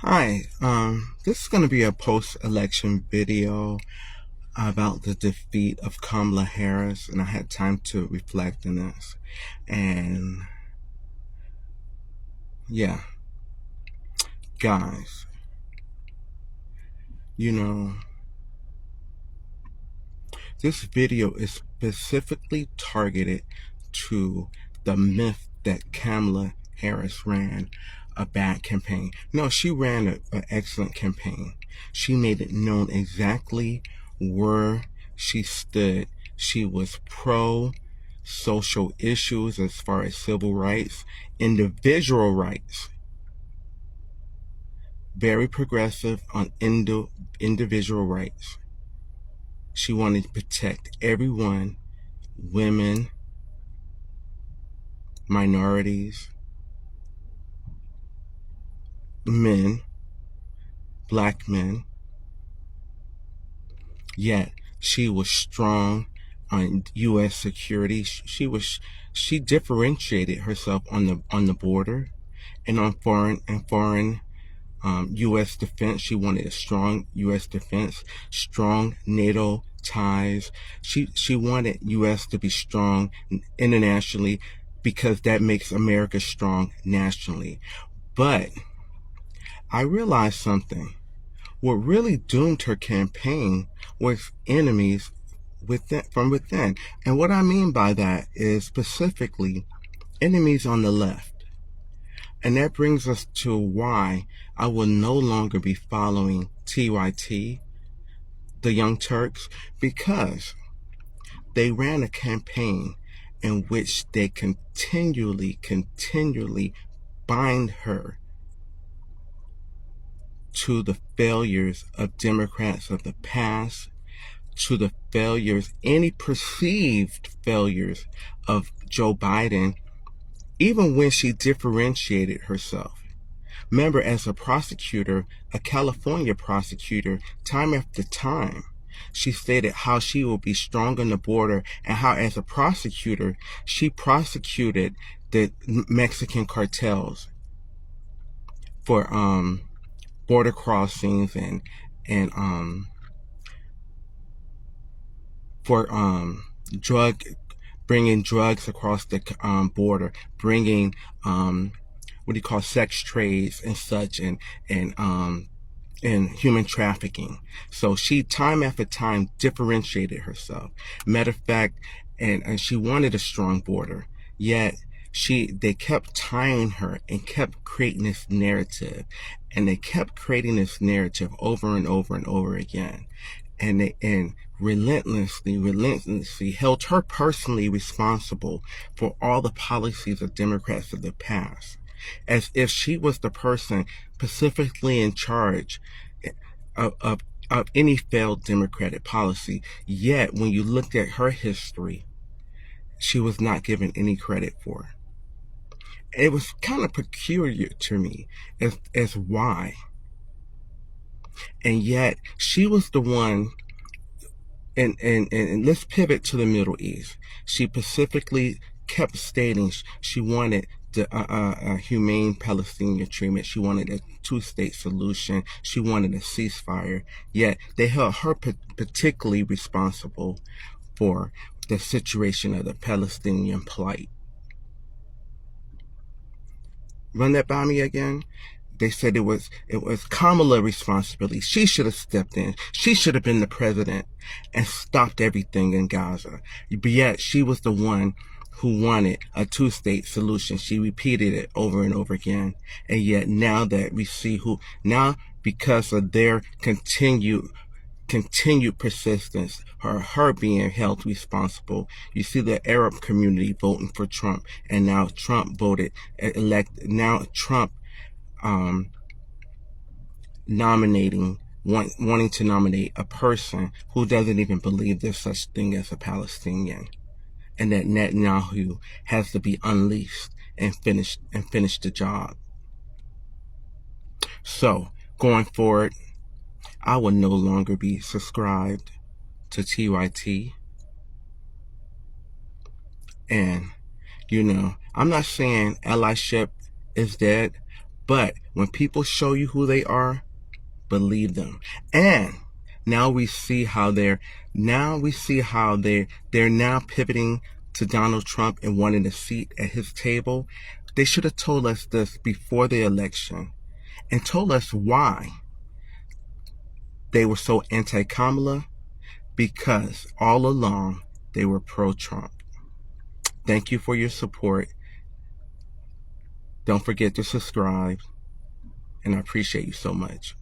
Hi, this is going to be a post-election video about the defeat of Kamala Harris, and I had time to reflect on this. And yeah, guys, you know, this video is specifically targeted to the myth that Kamala Harris ran a bad campaign. No, she ran an excellent campaign. She made it known exactly where she stood. She was pro social issues as far as civil rights, individual rights, very progressive on individual rights. She wanted to protect everyone, women, minorities, men, black men. Yet she was strong on U.S. security. She differentiated herself on the border and on foreign U.S. defense. She wanted a strong U.S. defense, strong NATO ties. She wanted U.S. to be strong internationally because that makes America strong nationally. But I realized something. What really doomed her campaign was enemies from within. And what I mean by that is specifically enemies on the left. And that brings us to why I will no longer be following TYT, the Young Turks, because they ran a campaign in which they continually bind her to the failures of Democrats of the past, to the failures, any perceived failures of Joe Biden, even when she differentiated herself. Remember, as a prosecutor, a California prosecutor, time after time, she stated how she will be strong on the border and how, as a prosecutor, she prosecuted the Mexican cartels for border crossings and for drug bringing drugs across the border, bringing what do you call sex trades and such, and human trafficking. So she time after time differentiated herself. Matter of fact, and she wanted a strong border, yet they kept tying her and kept creating this narrative, and they kept creating this narrative over and over and over again. And relentlessly held her personally responsible for all the policies of Democrats of the past, as if she was the person specifically in charge of any failed Democratic policy. Yet, when you looked at her history, she was not given any credit for it. It was kind of peculiar to me as why. And yet, she was the one. And let's pivot to the Middle East. She specifically kept stating she wanted a humane Palestinian treatment. She wanted a two-state solution. She wanted a ceasefire. Yet they held her particularly responsible for the situation of the Palestinian plight. Run that by me again. They said it was Kamala's responsibility. She should have stepped in. She should have been the president and stopped everything in Gaza. But yet she was the one who wanted a two-state solution. She repeated it over and over again. And yet now that we see because of their continued persistence, her being held responsible. You see the Arab community voting for Trump, and now Trump wanting to nominate a person who doesn't even believe there's such thing as a Palestinian, and that Netanyahu has to be unleashed and finish the job. So going forward, I will no longer be subscribed to TYT. And I'm not saying allyship is dead, But when people show you who they are, believe them. And now we see how they're now pivoting to Donald Trump and wanting a seat at his table. They should have told us this before the election and told us why they were so anti-Kamala, because all along they were pro-Trump. Thank you for your support. Don't forget to subscribe, and I appreciate you so much.